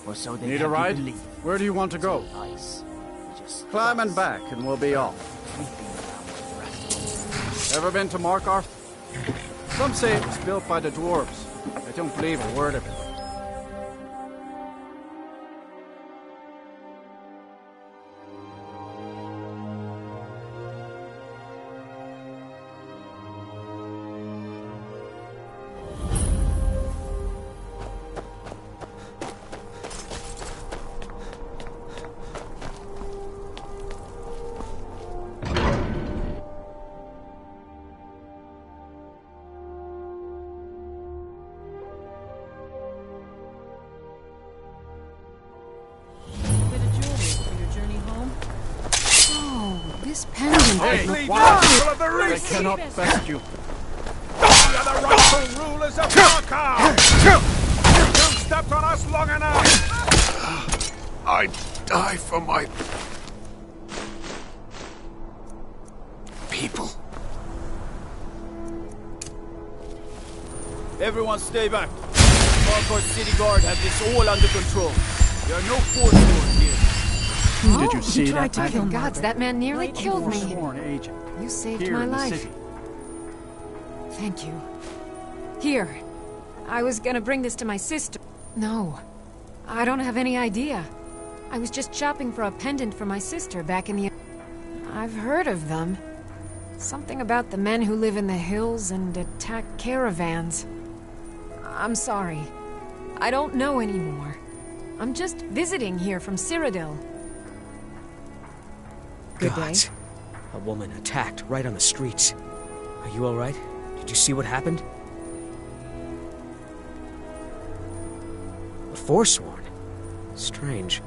or so they Need have a ride? you believe. Where do you want to go? Ice. Just Climb and ice. back, and we'll be off. Creeping around the raft. Ever been to Markarth? Some say it was built by the dwarves. I don't believe a word of it. This pendant. Hey, I cannot best you. We are the rightful rulers of Markarth! You've stepped on us long enough! I'd die for my... people. Everyone stay back. Markarth City Guard have this all under control. There are no force lords here. Did you see tried that? to kill gods, that man nearly killed me. Sworn agent. You saved Here my in the life. city. Thank you. Here. I was gonna bring this to my sister. No. I don't have any idea. I was just shopping for a pendant for my sister back in the... I've heard of them. Something about the men who live in the hills and attack caravans. I'm sorry. I don't know anymore. I'm just visiting here from Cyrodiil. Good day. Gods. A woman attacked right on the streets. Are you alright? Did you see what happened? A Forsworn? Strange.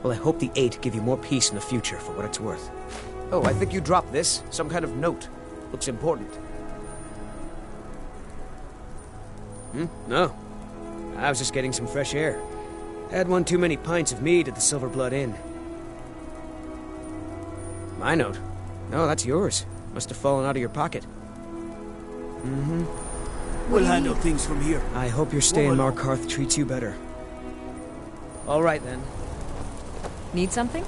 Well, I hope the Eight give you more peace in the future for what it's worth. Oh, I think you dropped this. Some kind of note. Looks important. No. I was just getting some fresh air. Had one too many pints of mead at the Silver Blood Inn. My note? No, that's yours. Must have fallen out of your pocket. We'll handle things from here. I hope your stay in Markarth treats you better. All right, then. Need something?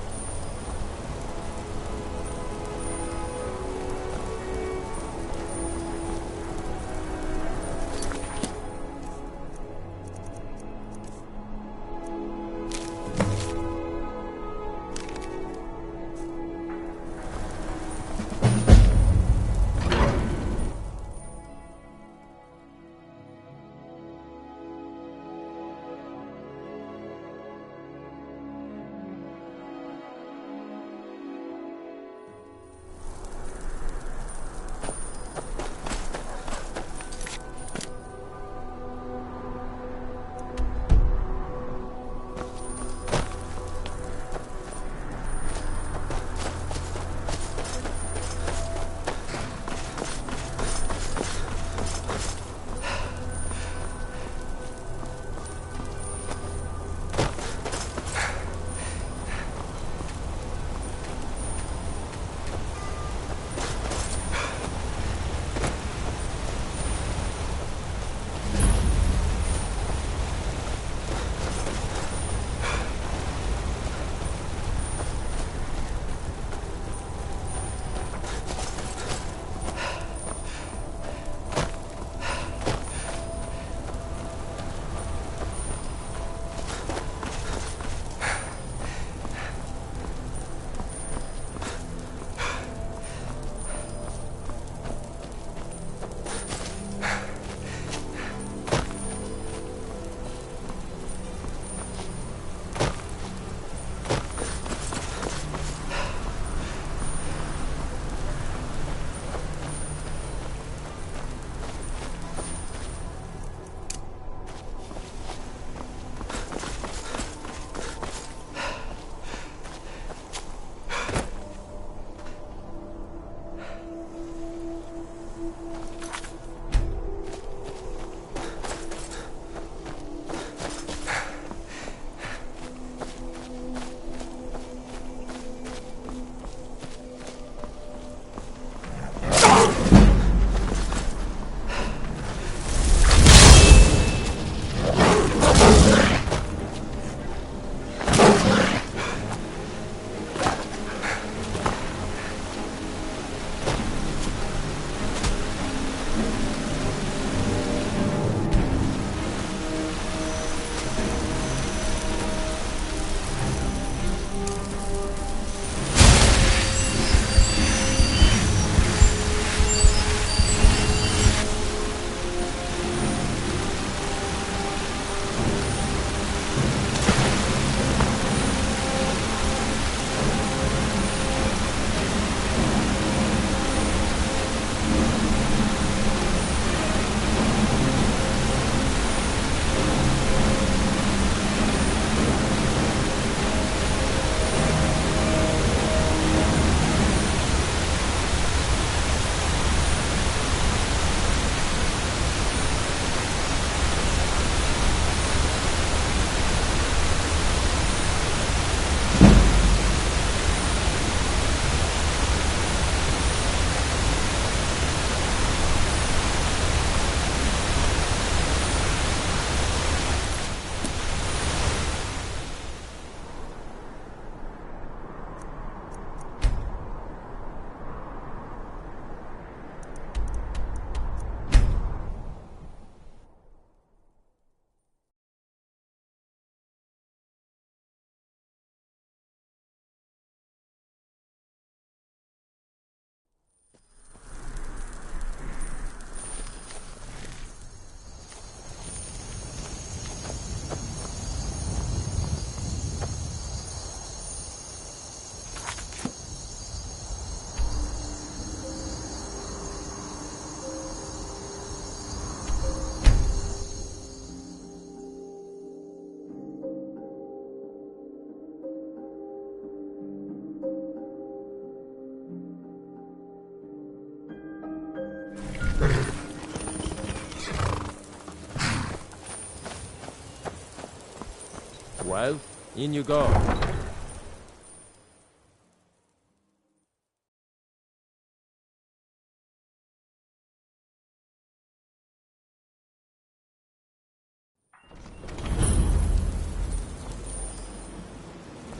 Well, in you go.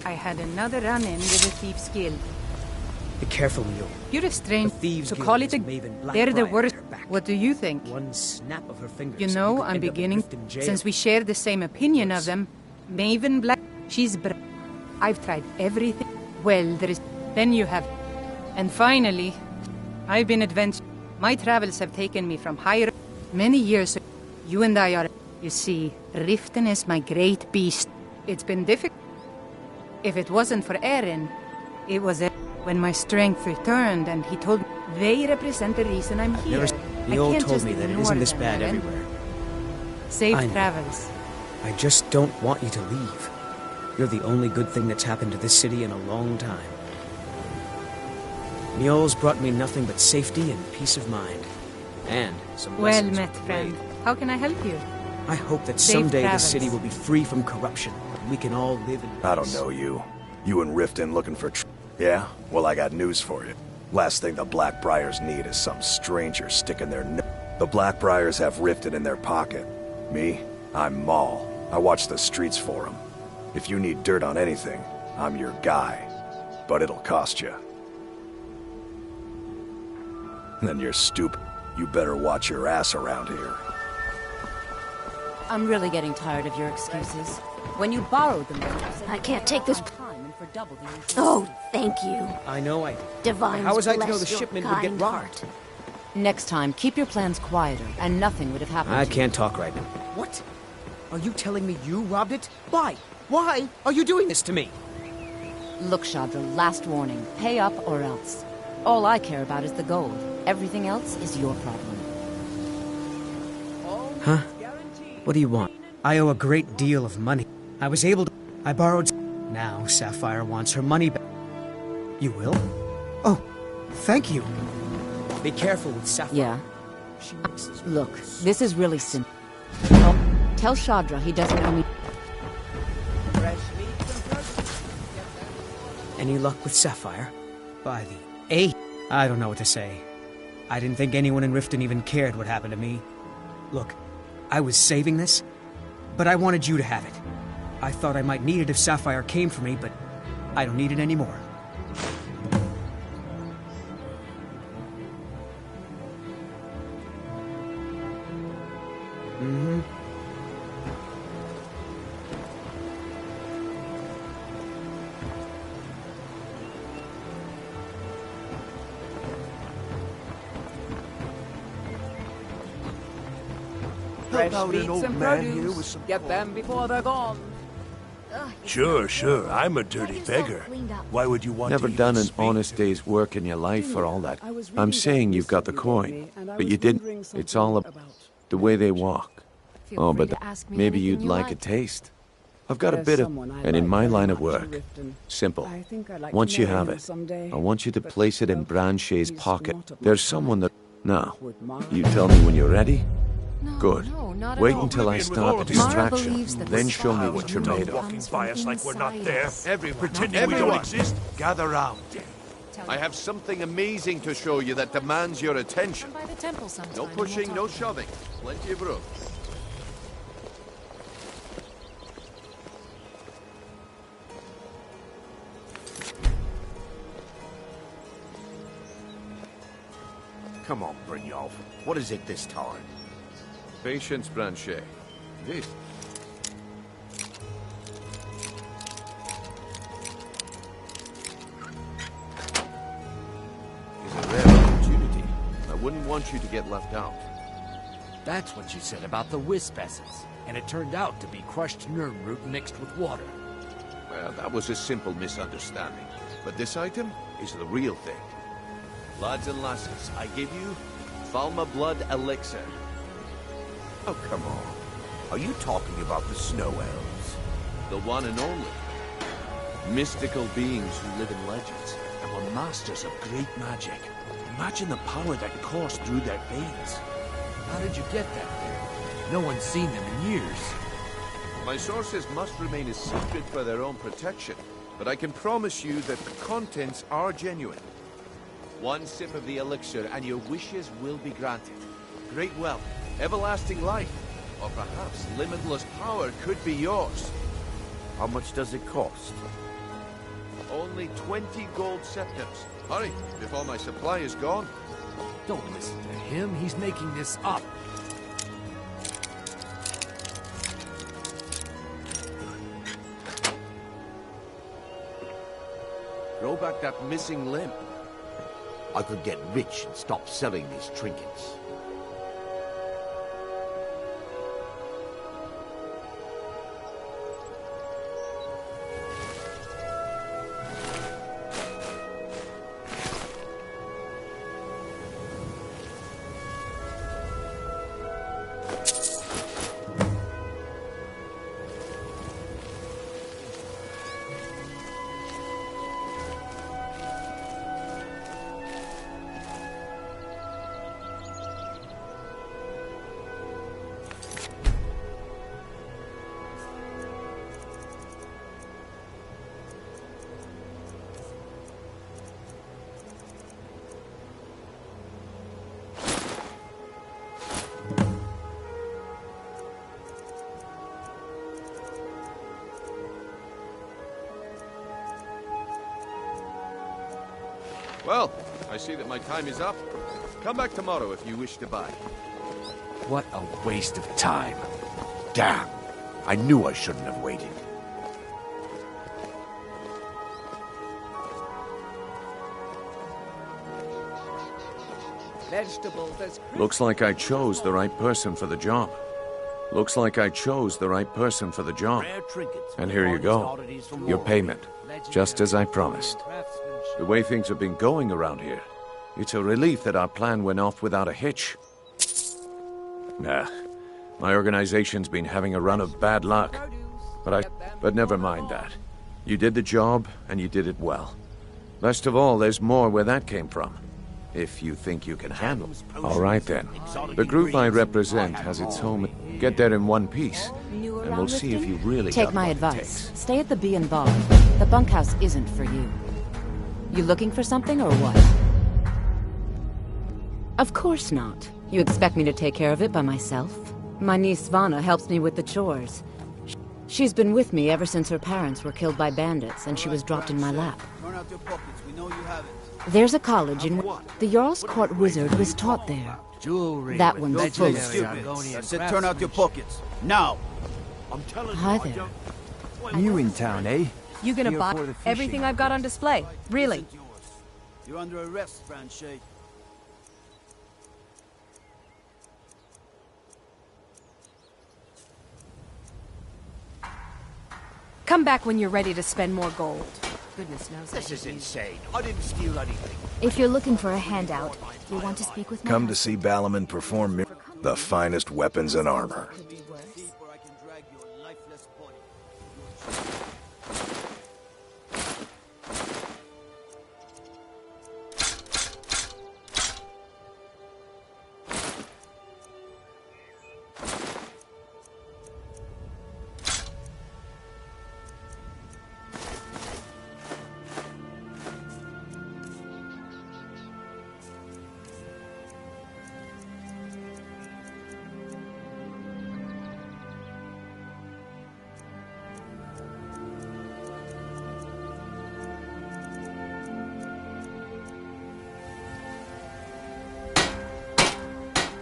I had another run-in with a thief's guild. Be careful, Mule. You're a strange The Thieves' to Guild call it a... is Maven They're the Blackbriar worst. at her back. What do you think? One snap of her fingers. You and know, could I'm end up beginning... adrift in jail. Since we share the same opinion of them, Maven Black... She's I've tried everything. Well, there is... Then you have... And finally, I've been adventuring. My travels have taken me from higher... Many years ago, you and I are... You see, Riften is my great beast. It's been difficult. If it wasn't for Eren, it was when my strength returned and he told me they represent the reason I'm here. The old told me that it isn't this bad everywhere. Safe I know. travels. I just don't want you to leave. You're the only good thing that's happened to this city in a long time. Mjol's brought me nothing but safety and peace of mind. And some Well lessons met, of the friend. blade. How can I help you? I hope that Safe someday travels. this city will be free from corruption, and we can all live in peace. I don't know you. You and Riften looking for yeah? Well, I got news for you. Last thing the Blackbriars need is some stranger sticking their The Blackbriars have Riften in their pocket. Me? I'm Maul. I watch the streets for them. If you need dirt on anything, I'm your guy. But it'll cost you. Then you're stupid. You better watch your ass around here. I'm really getting tired of your excuses. When you borrowed them, you said I can't take this. on time and for double the usual Oh, fee. thank you. I know I... Divine. How was I to know the shipment would get robbed? Next time, keep your plans quieter, and nothing would have happened I to you. can't talk right now. What? Are you telling me you robbed it? Why? Why are you doing this to me? Look, Shadra, last warning. Pay up or else. All I care about is the gold. Everything else is your problem. Huh? What do you want? I owe a great deal of money. I was able to... I borrowed... Now Sapphire wants her money back. You will? Oh, thank you. Be careful with Sapphire. Yeah. She mixes with Look, words. this is really simple. Tell Shadra he doesn't owe me... Any luck with Sapphire? By the 8. I don't know what to say. I didn't think anyone in Riften even cared what happened to me. Look, I was saving this, but I wanted you to have it. I thought I might need it if Sapphire came for me, but I don't need it anymore. Mm-hmm. Fresh meats and produce. Get them before they're gone. Sure. I'm a dirty beggar. Why would you want Never to done even an speak honest to me? day's work in your life for all that. I'm saying you've got the coin, but you didn't. It's all about the way they walk. Feel Oh, free but to ask me maybe anything you'd you like a taste. I've got a bit of, and in my line of work, simple. Once you have it, I want you to place it in Branchet's pocket. There's someone that... Now, you tell me when you're ready. No, Good. no, not at Wait all. until I start the Mara distraction, believes that then the show me style what of you're the made world of. Walking comes by from us like we're not inside there. us. Pretending we don't exist. Gather round. I have something amazing to show you that demands your attention. By the temple sometime, No and we'll pushing, talk no about it. shoving. Plenty of room. Come on, Brynjolf. What is it this time? Patience, Branchet. This. Is a rare opportunity. I wouldn't want you to get left out. That's what you said about the wisp essence. And it turned out to be crushed nerve root mixed with water. Well, that was a simple misunderstanding. But this item is the real thing. Lads and lasses, I give you Falma Blood Elixir. Oh, come on. Are you talking about the snow elves? The one and only. Mystical beings who live in legends and were masters of great magic. Imagine the power that coursed through their veins. How did you get that there? No one's seen them in years. My sources must remain a secret for their own protection, but I can promise you that the contents are genuine. One sip of the elixir and your wishes will be granted. Great wealth, everlasting life, or perhaps limitless power could be yours. How much does it cost? Only 20 gold septims. Hurry, before my supply is gone. Don't listen to him. He's making this up. Grow back that missing limb. I could get rich and stop selling these trinkets. Well, I see that my time is up. Come back tomorrow if you wish to buy. What a waste of time. Damn. I knew I shouldn't have waited. Looks like I chose the right person for the job. Looks like I chose the right person for the job. And here you go. Your payment. Just as I promised. The way things have been going around here, it's a relief that our plan went off without a hitch. Nah, my organization's been having a run of bad luck. But never mind that. You did the job, and you did it well. Best of all, there's more where that came from. If you think you can handle it. All right then. The group I represent has its home. Get there in one piece, and we'll see if you really take got my what it advice. takes. Stay at the Bee and Bar. The bunkhouse isn't for you. You looking for something or what? Of course not. You expect me to take care of it by myself? My niece Svana helps me with the chores. She's been with me ever since her parents were killed by bandits and she was dropped in my lap. There's a college in the Jarl's Court wizard was taught there. Jewelry. That one's full of I said turn out your pockets. Now! Hi there. You in town, eh? You gonna Here buy for the fishing. everything I've got on display? Really? You're under arrest, Franche. Come back when you're ready to spend more gold. Goodness knows. This is insane. I didn't steal anything. If you're looking for a handout, you'll want to speak with me. Come to see Battleman perform the finest weapons and armor.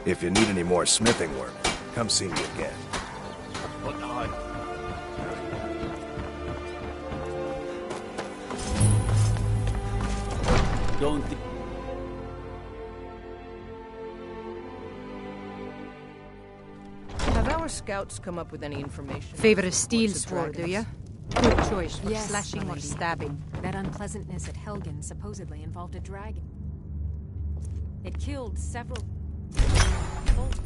If you need any more smithing work, come see me again. But I... Don't... Have our scouts come up with any information? Favor a steel sword, do ya? Good choice for Yes, slashing my or lady. stabbing. That unpleasantness at Helgen supposedly involved a dragon. It killed several... departed.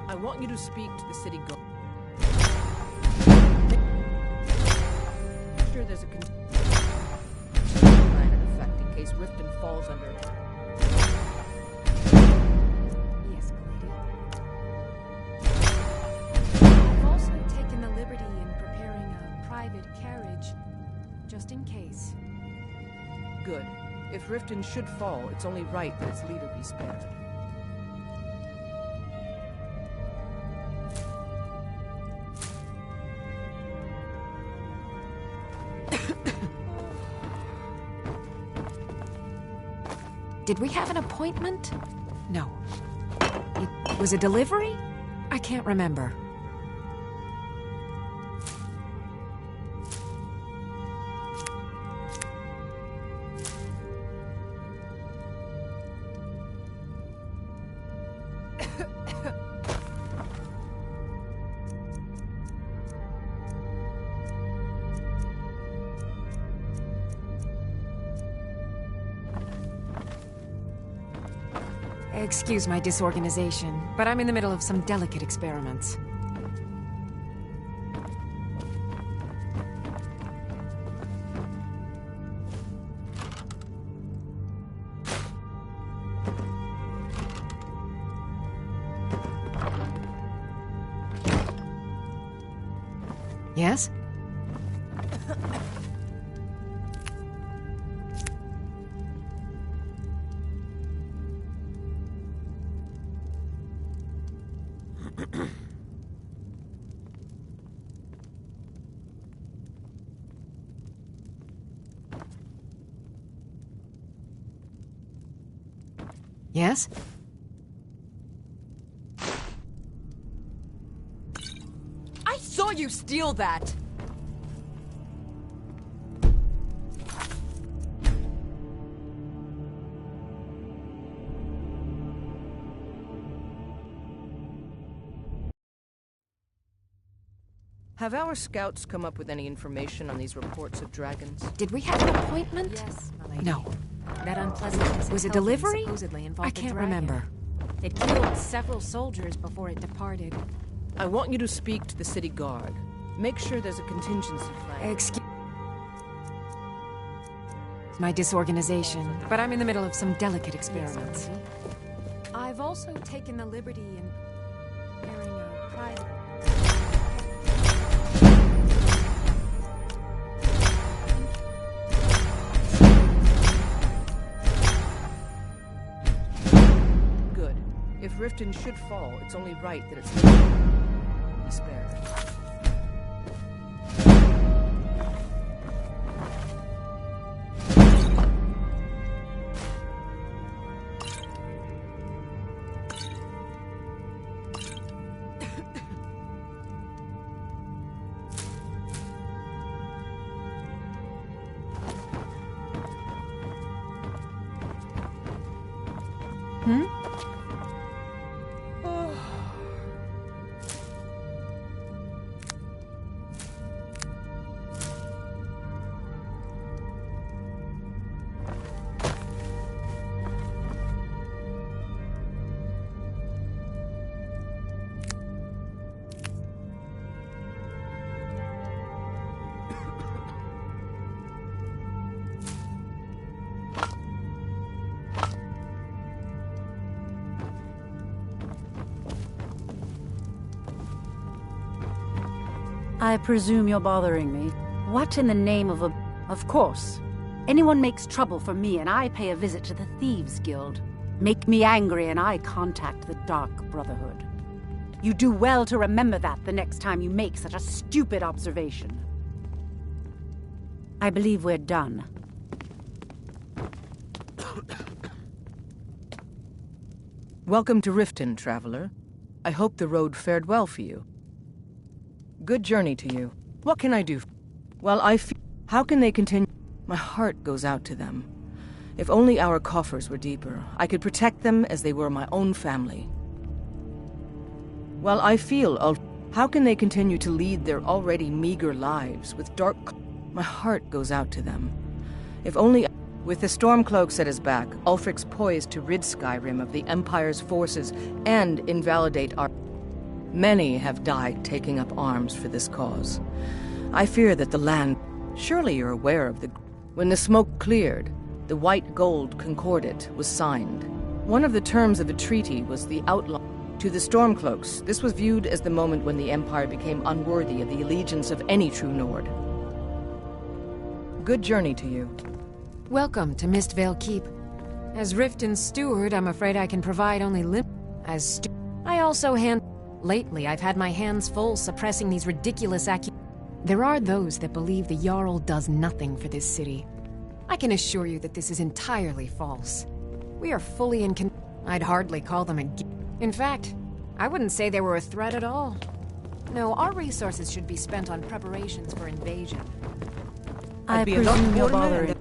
I want you to speak to the city guard. Sure there's a plan in effect in case Riften falls under... Yes, my lady. private carriage, just in case. Good. If Riften should fall, it's only right that its leader be spared. Did we have an appointment? No. It was a delivery? I can't remember. Excuse my disorganization, but I'm in the middle of some delicate experiments. Yes? Yes? I saw you steal that! Have our scouts come up with any information on these reports of dragons? Did we have an appointment? Yes, my lady. No. That unpleasantness Was it in Helgen delivery? supposedly involved I a can't dragon. remember. It killed several soldiers before it departed. I want you to speak to the city guard. Make sure there's a contingency plan. Excuse my disorganization, but I'm in the middle of some delicate experiments. I've also taken the liberty in preparing a private... Good. If Riften should fall, it's only right that its leader be spared. I presume you're bothering me. What in the name of a... Of course. Anyone makes trouble for me and I pay a visit to the Thieves' Guild. Make me angry and I contact the Dark Brotherhood. You do well to remember that the next time you make such a stupid observation. I believe we're done. Welcome to Riften, traveler. I hope the road fared well for you. Good journey to you. What can I do? Well, how can they continue? My heart goes out to them. If only our coffers were deeper, I could protect them as they were my own family. Well, I feel, how can they continue to lead their already meager lives with dark... My heart goes out to them. If only... With the Stormcloaks at his back, Ulfric's poised to rid Skyrim of the Empire's forces and invalidate our... Many have died taking up arms for this cause. I fear that the land... Surely you're aware of the... When the smoke cleared, the White Gold Concordat was signed. One of the terms of the treaty was the outlaw... To the Stormcloaks, this was viewed as the moment when the Empire became unworthy of the allegiance of any true Nord. good journey to you. Welcome to Mistvale Keep. As Riften's steward, I'm afraid I can provide only I also Lately, I've had my hands full suppressing these ridiculous There are those that believe the Jarl does nothing for this city. I can assure you that this is entirely false. We are fully in I'd hardly call them In fact, I wouldn't say they were a threat at all. No, our resources should be spent on preparations for invasion. I presume you're bothering.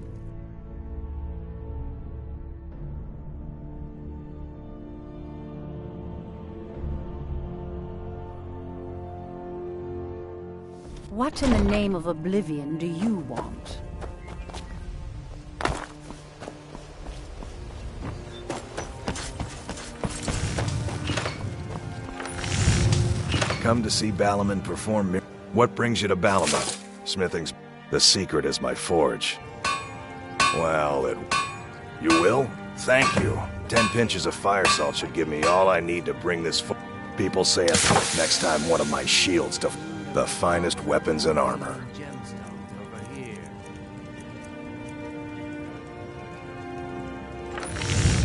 What in the name of oblivion do you want? Come to see Battleman perform. What brings you to Battleman? Smithing's. The secret is my forge. Well, You will? Thank you. 10 pinches of fire salt should give me all I need to bring this. People say it. Next time, one of my shields to. The finest weapons and armor.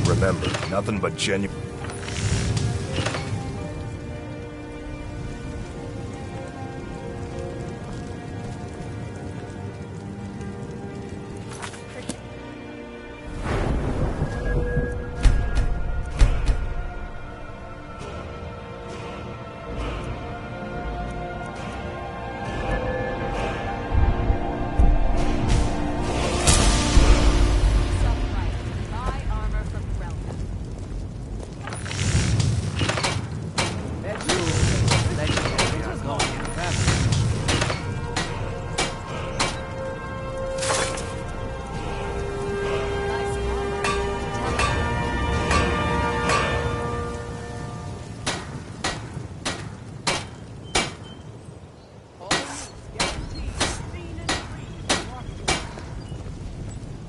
Remember, nothing but genuine.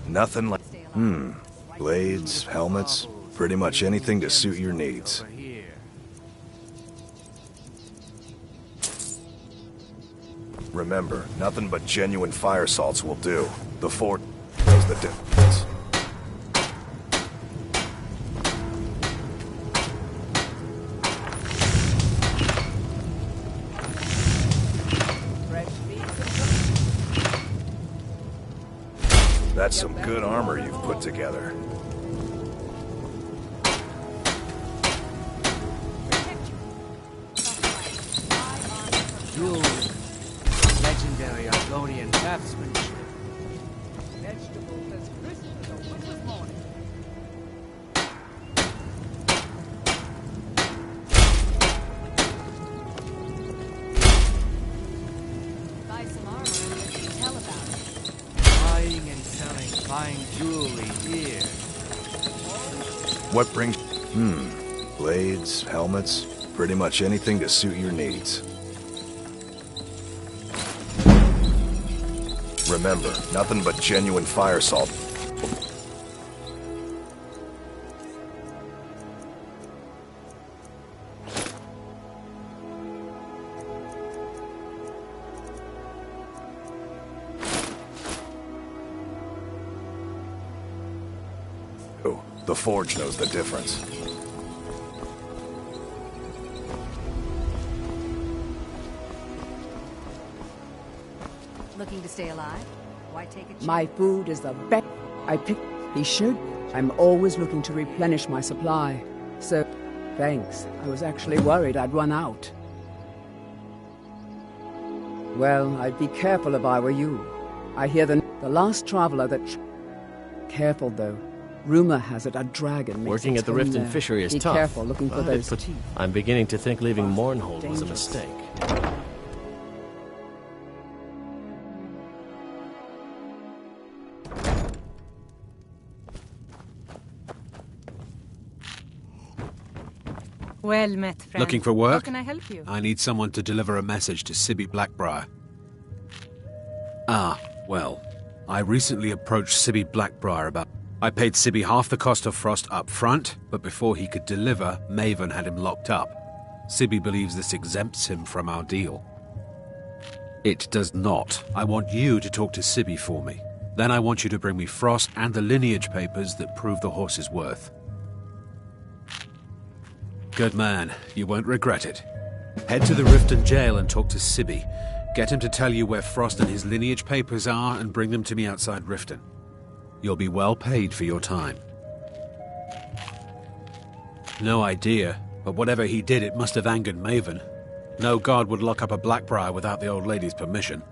Nothing like... Blades, helmets, pretty much anything to suit your needs. Remember, nothing but genuine fire salts will do. The fort knows the difference. That's some good armor you've put together. Jewelry. Legendary Argonian craftsmanship. Vegetables as crisp as a winter's morning. Buy some armor and you can tell about it. Buying and selling fine jewelry here. What brings... Blades, helmets, pretty much anything to suit your needs. Remember, nothing but genuine fire salt. Oh, the forge knows the difference. Looking to stay alive? Why take a chance? My food is the best. I pick. He should. I'm always looking to replenish my supply. So, thanks. I was actually worried I'd run out. Well, I'd be careful if I were you. I hear the last traveler that... Careful, though. Rumor has it a dragon makes Working its at the home Riften there. fishery is Be tough. careful looking for those teeth. I'm beginning to think leaving Mournhold was a mistake. Well met, friend. Looking for work? How can I help you? I need someone to deliver a message to Sibby Blackbriar. Ah, well, I recently approached Sibby Blackbriar about... I paid Sibby half the cost of Frost up front, but before he could deliver, Maven had him locked up. Sibby believes this exempts him from our deal. It does not. I want you to talk to Sibby for me. Then I want you to bring me Frost and the lineage papers that prove the horse's worth. Good man. You won't regret it. Head to the Riften jail and talk to Sibby. Get him to tell you where Frost and his lineage papers are and bring them to me outside Riften. You'll be well paid for your time. No idea, but whatever he did, it must have angered Maven. No god would lock up a Blackbriar without the old lady's permission.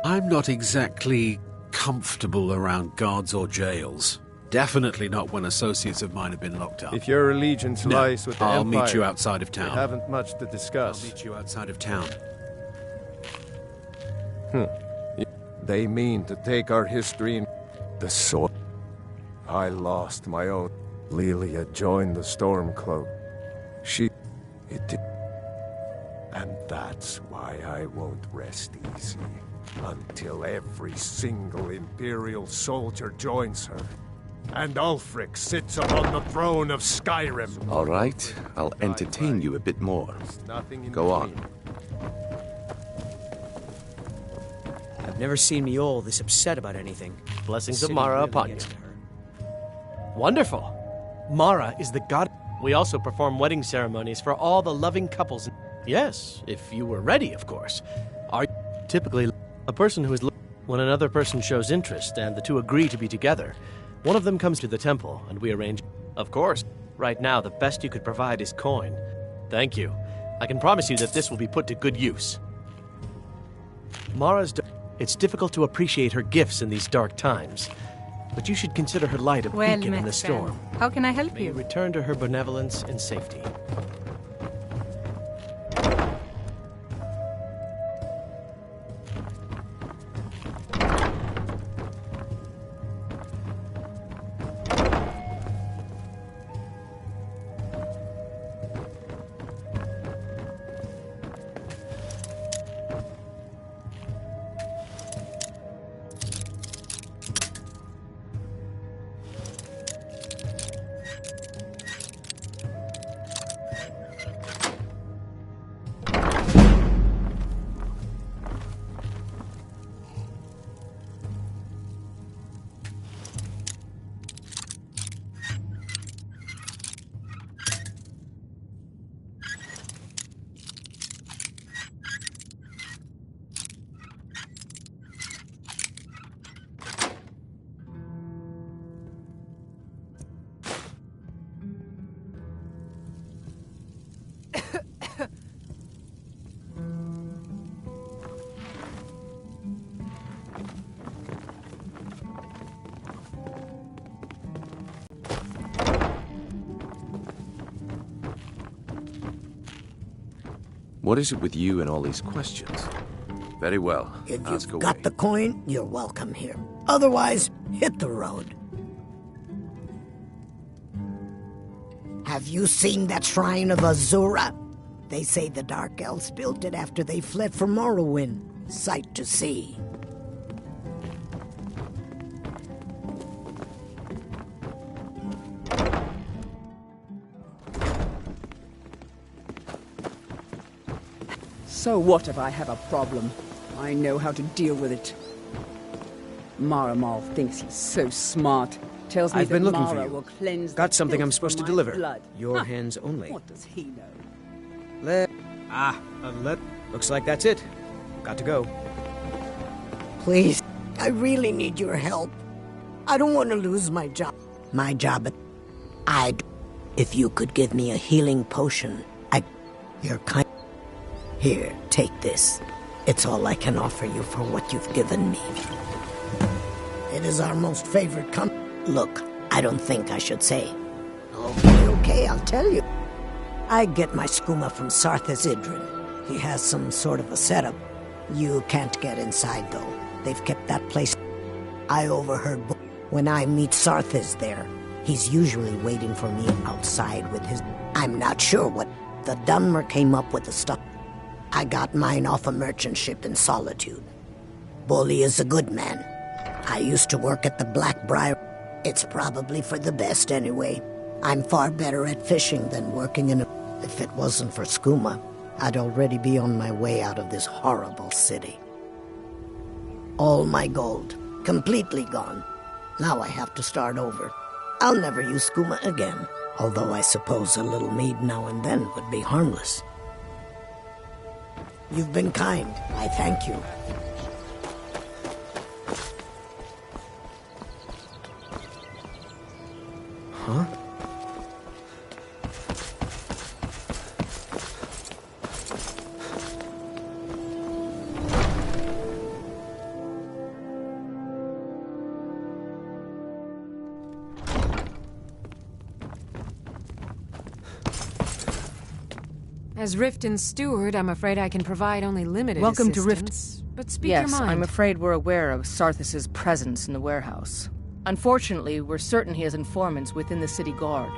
I'm not exactly comfortable around guards or jails. Definitely not when associates of mine have been locked up. If your allegiance lies with the I'll Empire, meet you outside of town. we haven't much to discuss. I'll meet you outside of town. They mean to take our history and the sword. I lost my own. Lilia joined the Stormcloak. It did. And that's why I won't rest easy until every single Imperial soldier joins her. And Ulfric sits upon the throne of Skyrim. All right, I'll entertain you a bit more. Go on. I've never seen Mjolnir this upset about anything. Blessings The of city Mara really upon you. gets to her. Wonderful. Mara is the god. We also perform wedding ceremonies for all the loving couples. Yes, if you were ready, of course. Are you typically a person who is when another person shows interest and the two agree to be together? One of them comes to the temple and we arrange. Of course. Right now, the best you could provide is coin. Thank you. I can promise you that this will be put to good use. Mara's. It's difficult to appreciate her gifts in these dark times. But you should consider her light a Well beacon in met, the storm. friend. How can I help May you? return to her benevolence in safety. What is it with you and all these questions? Very well. If Ask you've away. got the coin, you're welcome here. Otherwise, hit the road. Have you seen that shrine of Azura? They say the Dark Elves built it after they fled from Morrowind. Sight to see. So what if I have a problem? I know how to deal with it. Maramal thinks he's so smart. Tells me I've been that looking for Mara you. will cleanse Got the something I'm filth supposed to from my deliver. blood. Your Huh. hands only. What does he know? Looks like that's it. Got to go. Please, I really need your help. I don't want to lose my job. My job if you could give me a healing potion, you're kind. Here, take this. It's all I can offer you for what you've given me. It is our most favored Look, I don't think I should say. Okay, I'll tell you. I get my skooma from Sarthas Idrin. He has some sort of a setup. You can't get inside, though. They've kept that place. I overheard when I meet Sarthas there. He's usually waiting for me outside with his... I'm not sure what... The Dunmer came up with the stuff. I got mine off a merchant ship in Solitude. Bully is a good man. I used to work at the Blackbriar. It's probably for the best anyway. I'm far better at fishing than working in a... If it wasn't for skooma, I'd already be on my way out of this horrible city. All my gold. Completely gone. Now I have to start over. I'll never use skooma again, although I suppose a little mead now and then would be harmless. You've been kind. I thank you. Huh? As Riften's steward, I'm afraid I can provide only limited Welcome to assistance. But speak Yes, your mind. I'm afraid we're aware of Sarthis' presence in the warehouse. Unfortunately, we're certain he has informants within the city guard.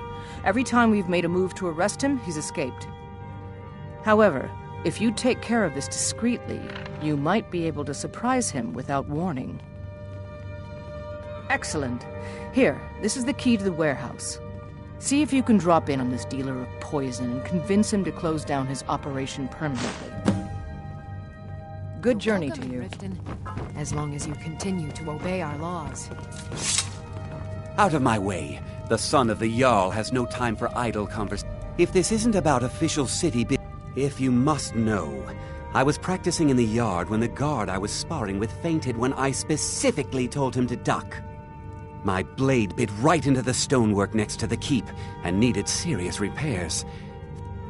Every time we've made a move to arrest him, he's escaped. However, if you take care of this discreetly, you might be able to surprise him without warning. Excellent. Here, this is the key to the warehouse. See if you can drop in on this dealer of poison and convince him to close down his operation permanently. Good journey to you. Riften, as long as you continue to obey our laws. Out of my way. The son of the Jarl has no time for idle conversation. If this isn't about official city if you must know, I was practicing in the yard when the guard I was sparring with fainted when I specifically told him to duck. My blade bit right into the stonework next to the keep and needed serious repairs.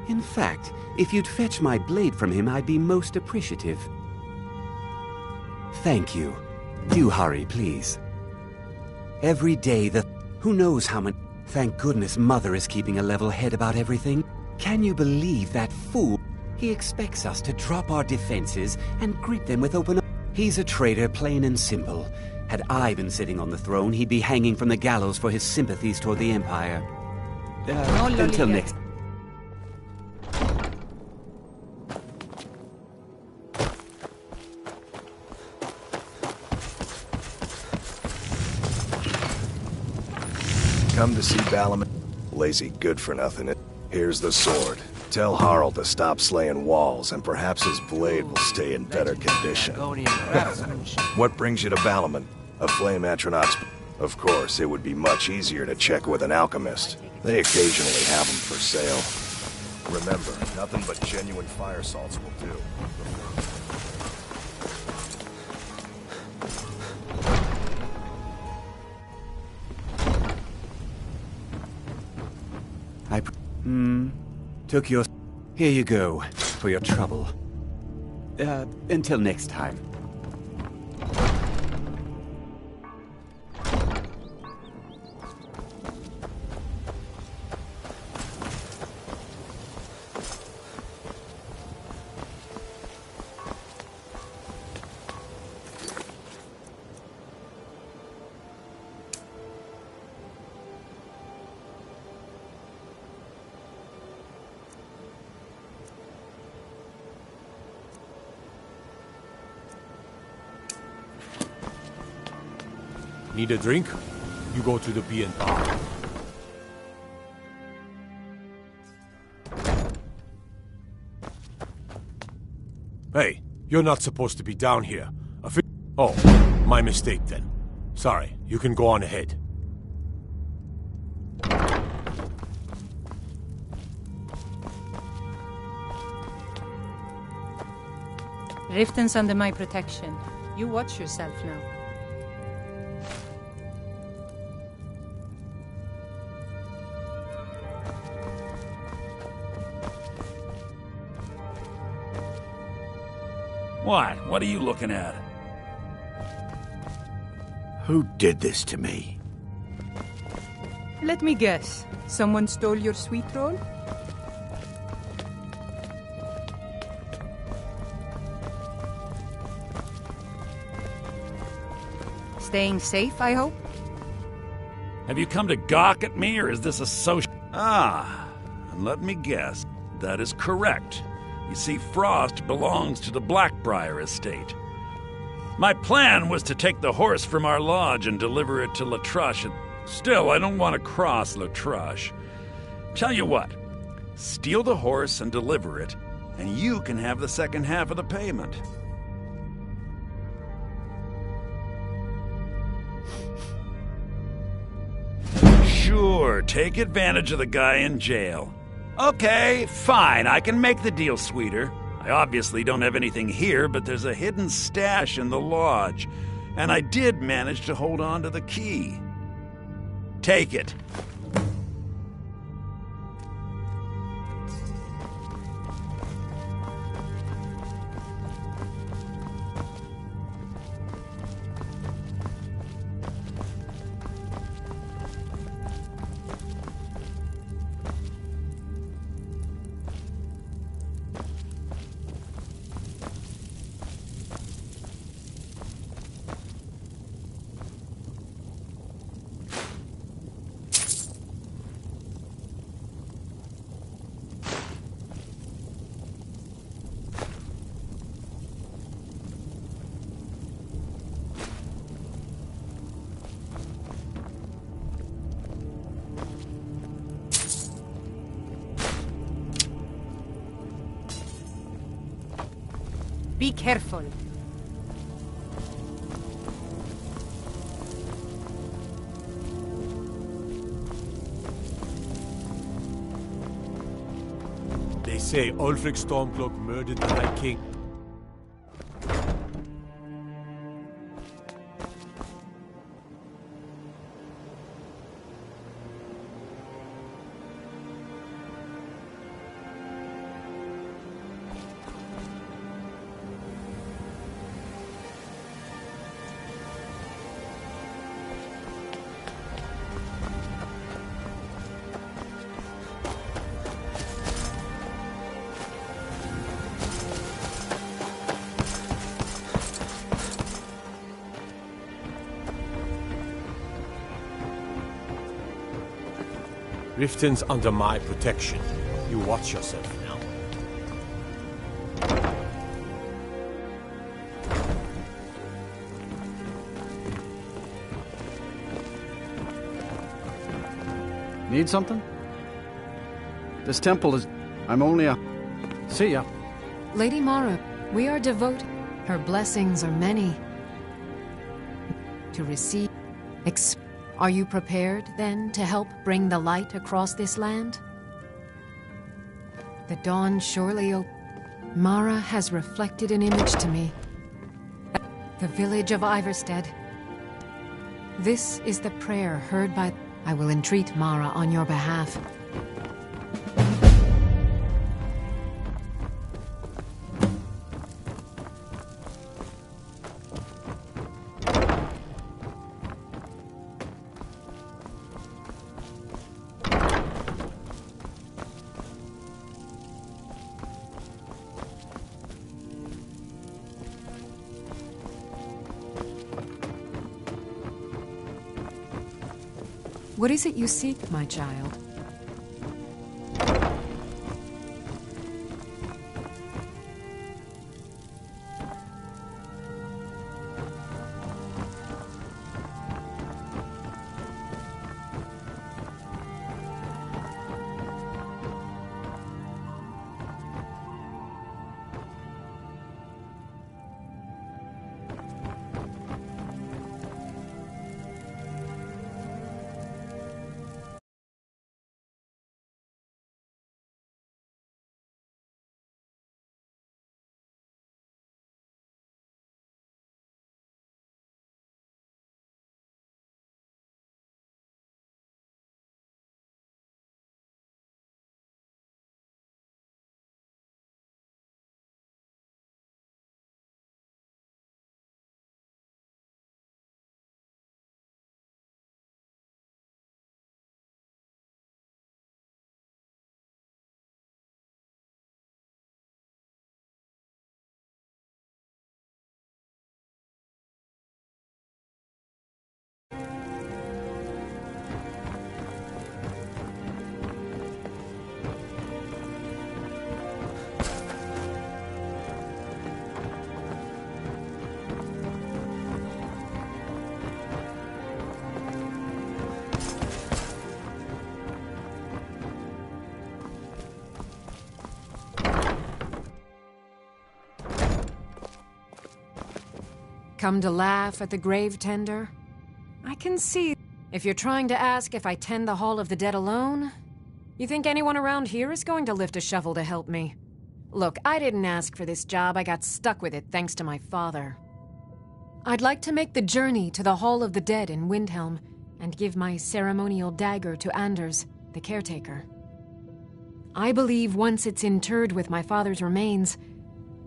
In fact, if you'd fetch my blade from him, I'd be most appreciative. Thank you. Do hurry, please. Every day who knows how many... Thank goodness Mother is keeping a level head about everything. Can you believe that fool? He expects us to drop our defenses and greet them with open... He's a traitor, plain and simple. Had I been sitting on the throne, he'd be hanging from the gallows for his sympathies toward the Empire. Until next... Come to see Battlemage? Lazy good for nothing. Here's the sword. Tell Harald to stop slaying walls, and perhaps his blade will stay in better condition. What brings you to Battlemage? A flame astronaut's... Of course, it would be much easier to check with an alchemist. They occasionally have them for sale. Remember, nothing but genuine fire salts will do. Took your... Here you go, for your trouble. Until next time. Need a drink? You go to the B&R. Hey, you're not supposed to be down here. Oh, my mistake then. Sorry, you can go on ahead. Riften's under my protection. You watch yourself now. What are you looking at? Who did this to me? Let me guess. Someone stole your sweet roll? Staying safe, I hope? Have you come to gawk at me, or is this a social... and let me guess. That is correct. You see, Frost belongs to the Blackbriar estate. My plan was to take the horse from our lodge and deliver it to Latrush. Still, I don't want to cross Latrush. Tell you what, steal the horse and deliver it, and you can have the second half of the payment. Sure, take advantage of the guy in jail. Okay, fine, I can make the deal sweeter. I obviously don't have anything here, but there's a hidden stash in the lodge, and I did manage to hold on to the key. Take it. Be careful. They say Ulfric Stormcloak murdered the High King. Riften's under my protection. You watch yourself now. Need something? This temple is... I'm only a... See ya. Lady Mara, we are devoted. Her blessings are many. To receive... Are you prepared, then, to help bring the light across this land? The dawn surely Mara has reflected an image to me. The village of Iverstead. This is the prayer heard by... I will entreat Mara on your behalf. What is it you seek, my child? Come to laugh at the grave tender? I can see If you're trying to ask if I tend the Hall of the Dead alone, you think anyone around here is going to lift a shovel to help me? Look, I didn't ask for this job. I got stuck with it thanks to my father. I'd like to make the journey to the Hall of the Dead in Windhelm and give my ceremonial dagger to Anders, the caretaker. I believe once it's interred with my father's remains,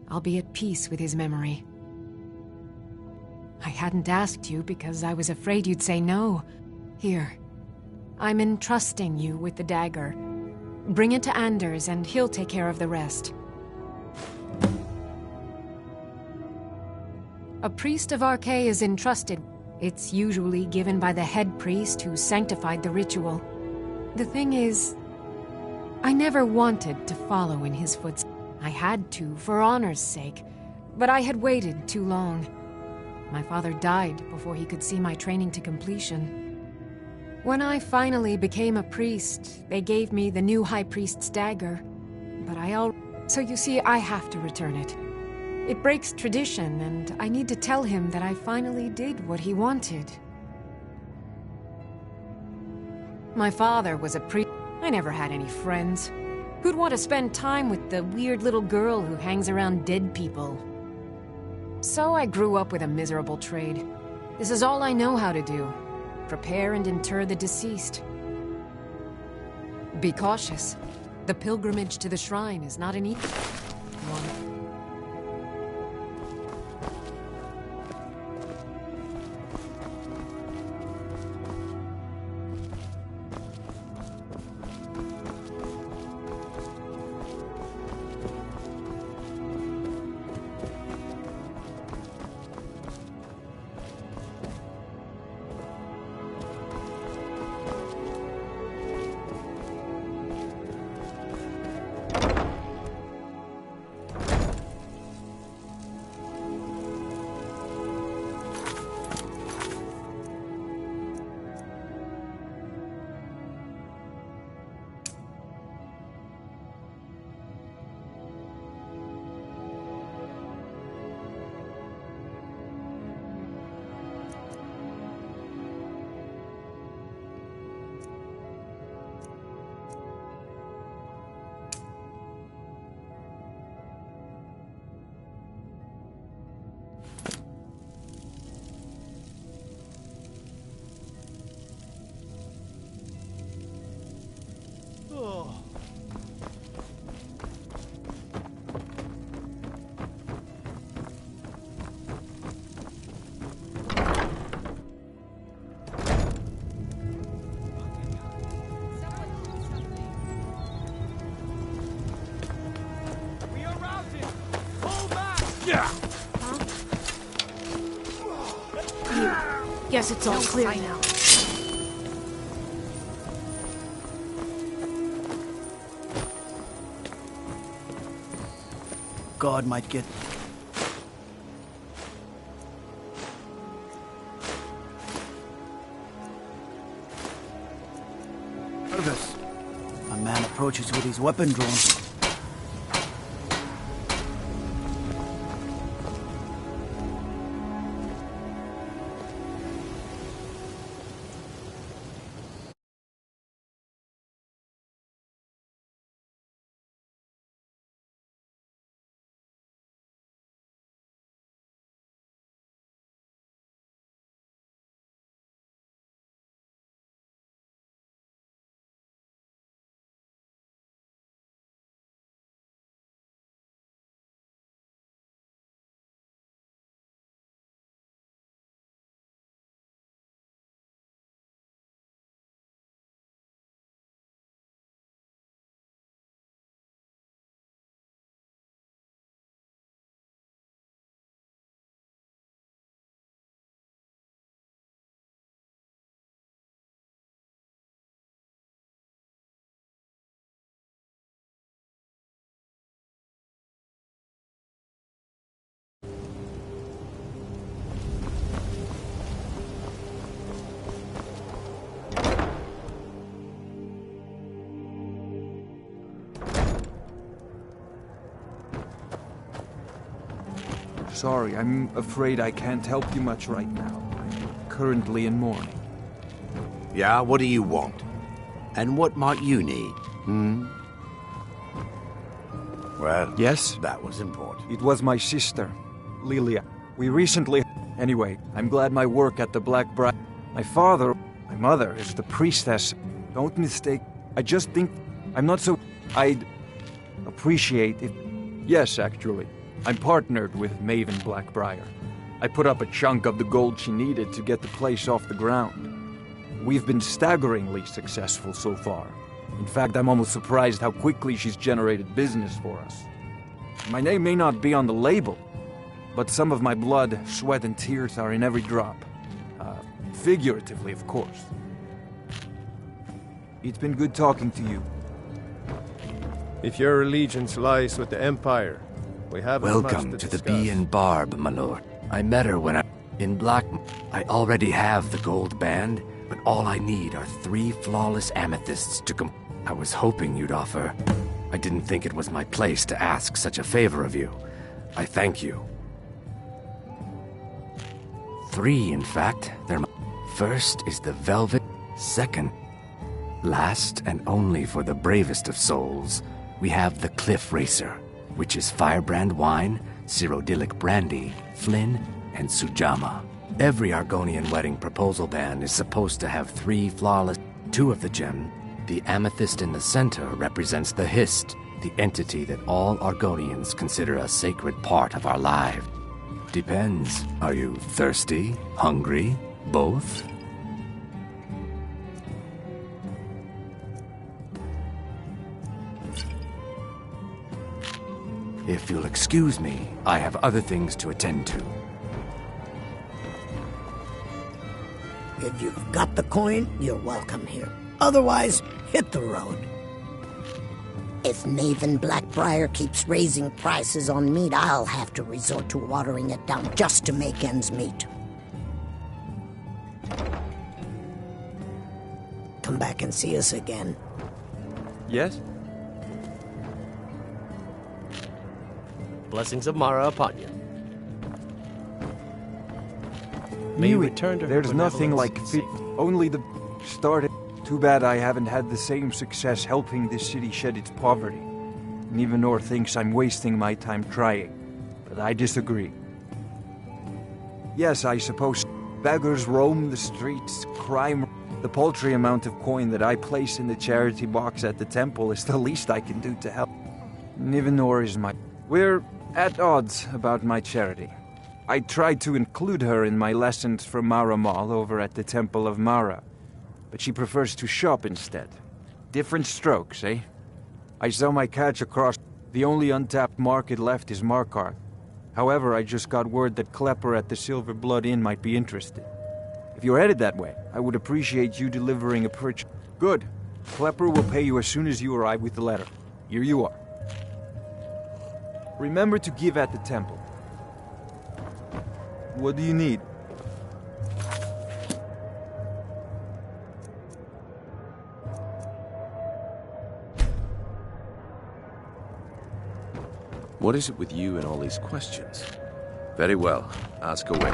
I'll be at peace with his memory. I hadn't asked you because I was afraid you'd say no. Here, I'm entrusting you with the dagger. Bring it to Anders and he'll take care of the rest. A priest of Arkay is entrusted. It's usually given by the head priest who sanctified the ritual. The thing is, I never wanted to follow in his footsteps. I had to, for honor's sake, but I had waited too long. My father died before he could see my training to completion. When I finally became a priest, they gave me the new High Priest's dagger, but so you see, I have to return it. It breaks tradition, and I need to tell him that I finally did what he wanted. My father was a priest. I never had any friends. Who'd want to spend time with the weird little girl who hangs around dead people? So I grew up with a miserable trade. This is all I know how to do. Prepare and inter the deceased. Be cautious. The pilgrimage to the shrine is not an easy one. Guess it's all clear now. God might get... nervous. A man approaches with his weapon drawn. Sorry, I'm afraid I can't help you much right now. I'm currently in mourning. Yeah, what do you want? And what might you need? Well, yes? That was important. It was my sister, Lilia. We recently... Anyway, I'm glad my work at the Black Briar... My mother is the priestess. Don't mistake. I just think... I'm not so... I'd appreciate if... Yes, actually. I'm partnered with Maven Blackbriar. I put up a chunk of the gold she needed to get the place off the ground. We've been staggeringly successful so far. In fact, I'm almost surprised how quickly she's generated business for us. My name may not be on the label, but some of my blood, sweat, and tears are in every drop. Figuratively, of course. It's been good talking to you. If your allegiance lies with the Empire, we have Welcome to the Bee and Barb, my lord. I met her when in Black... I already have the gold band, but all I need are 3 flawless amethysts to I was hoping you'd offer. I didn't think it was my place to ask such a favor of you. I thank you. 3, in fact. First is the velvet. Second, last and only for the bravest of souls, we have the Cliff Racer, which is firebrand wine, Cyrodiilic brandy, Flynn, and Sujamma. Every Argonian wedding proposal band is supposed to have 3 flawless... 2 of the gem. The amethyst in the center represents the Hist, the entity that all Argonians consider a sacred part of our lives. Depends. Are you thirsty? Hungry? Both? If you'll excuse me, I have other things to attend to. If you've got the coin, you're welcome here. Otherwise, hit the road. If Maven Blackbriar keeps raising prices on meat, I'll have to resort to watering it down just to make ends meet. Come back and see us again. Yes? Blessings of Mara upon you. May you return to her There's nothing like benevolence only the started. Too bad I haven't had the same success helping this city shed its poverty. Nivenor thinks I'm wasting my time trying, but I disagree. Yes, I suppose beggars roam the streets, crime... The paltry amount of coin that I place in the charity box at the temple is the least I can do to help. Nivenor is my... We're at odds about my charity. I tried to include her in my lessons from Mara Mall over at the Temple of Mara, but she prefers to shop instead. Different strokes, eh? I sell my catch across. The only untapped market left is Markarth. However, I just got word that Klepper at the Silver Blood Inn might be interested. If you're headed that way, I would appreciate you delivering a purchase. Good. Klepper will pay you as soon as you arrive with the letter. Here you are. Remember to give at the temple. What do you need? What is it with you and all these questions? Very well. Ask away.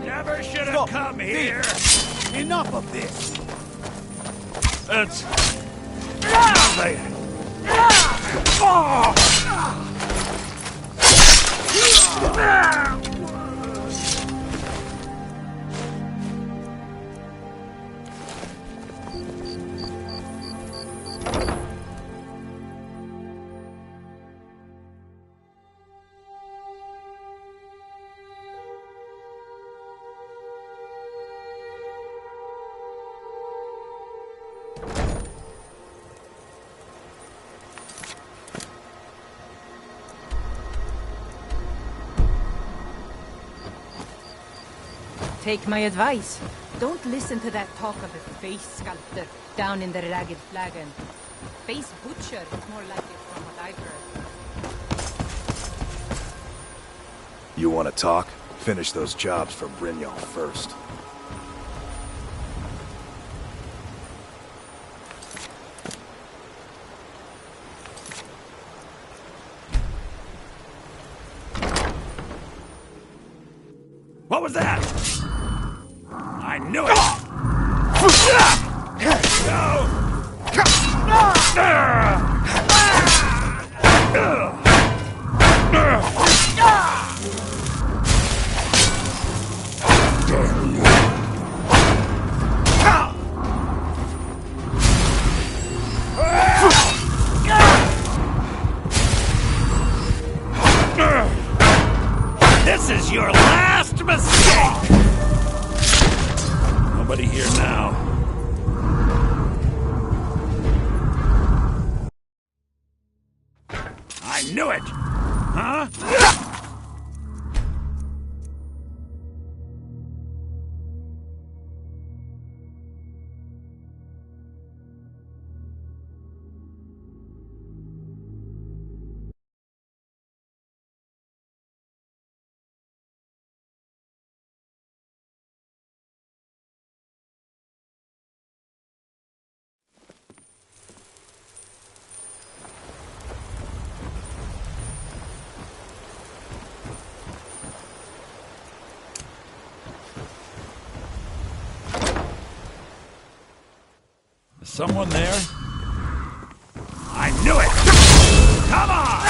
Never should have come here! Enough of this! It's... nothing! Take my advice. Don't listen to that talk of a face sculptor down in the Ragged Flagon. Face butcher is more like it from what I've heard. You want to talk? Finish those jobs for Brynjolf first. What was that? I knew it! This is your last mistake! Nobody here now. I knew it! Huh? Someone there? I knew it! Come on!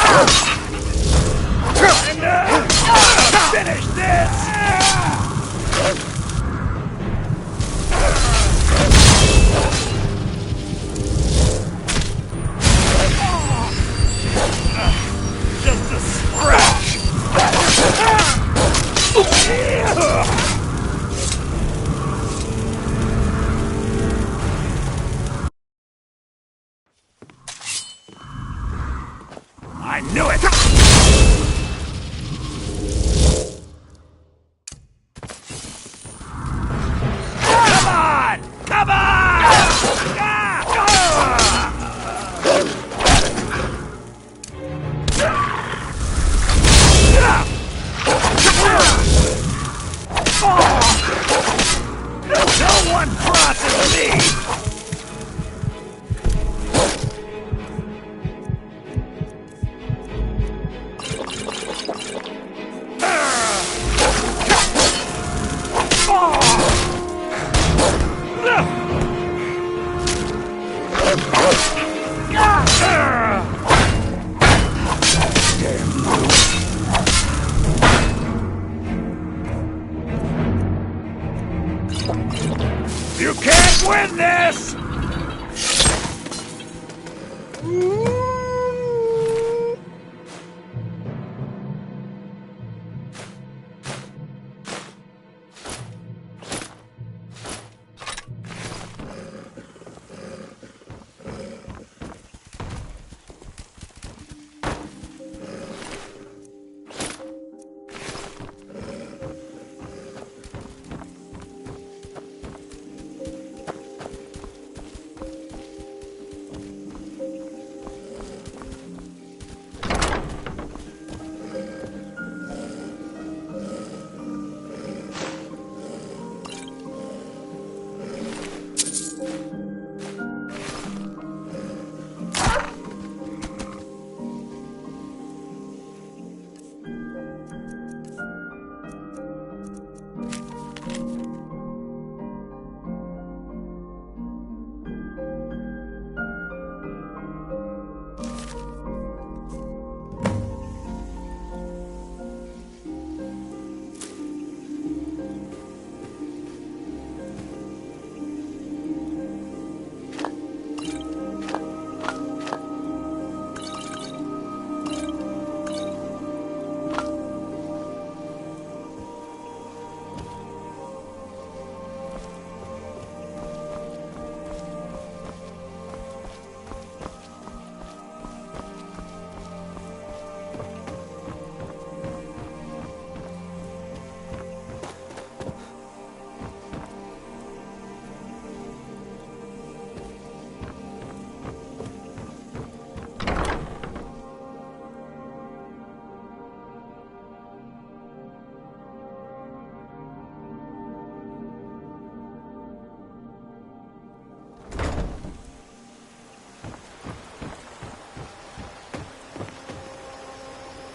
Time to finish this! Just a scratch! I knew it! Come on! Come on! No one crosses me! You can't win this!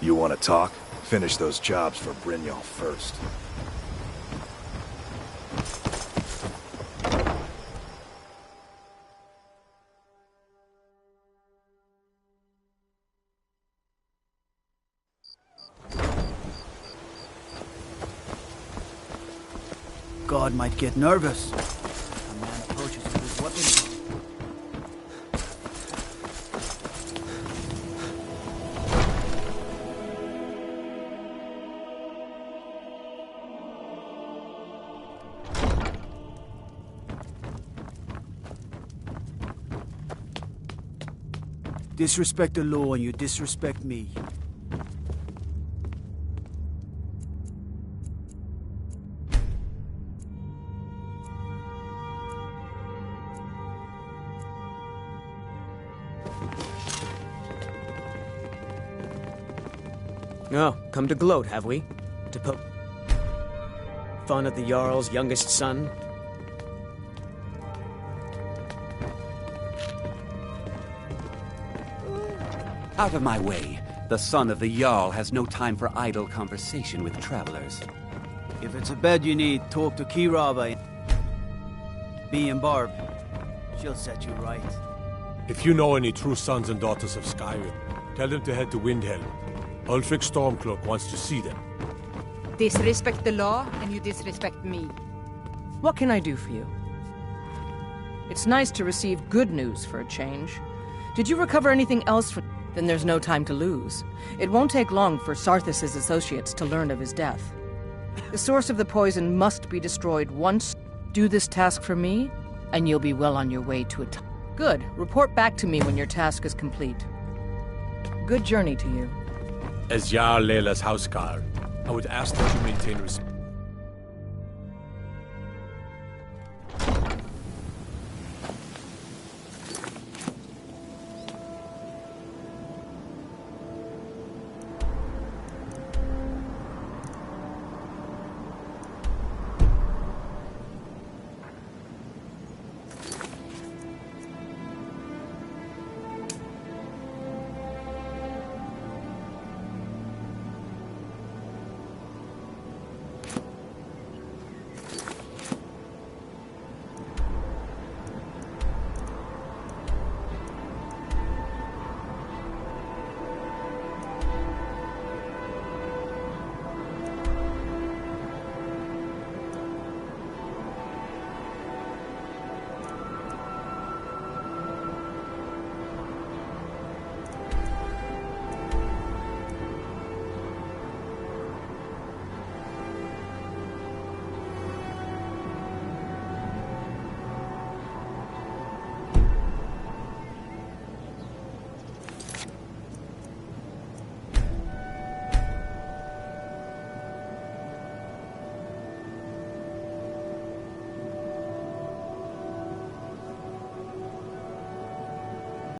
You want to talk? Finish those jobs for Brynjolf first. god might get nervous. A man approaches with his weapon. Disrespect the law and you disrespect me. Oh, come to gloat, have we? To poke fun at the Jarl's youngest son? Out of my way. The son of the Jarl has no time for idle conversation with travelers. If it's a bed you need, talk to Kirava. Me and Barb. She'll set you right. If you know any true sons and daughters of Skyrim, tell them to head to Windhelm. Ulfric Stormcloak wants to see them. Disrespect the law, and you disrespect me. What can I do for you? It's nice to receive good news for a change. Did you recover anything else from... Then there's no time to lose. It won't take long for Sarthis' associates to learn of his death. The source of the poison must be destroyed once. Do this task for me, and you'll be well on your way to it. Good. Report back to me when your task is complete. Good journey to you. As Jarl Leila's houseguard, I would ask that you maintain respect.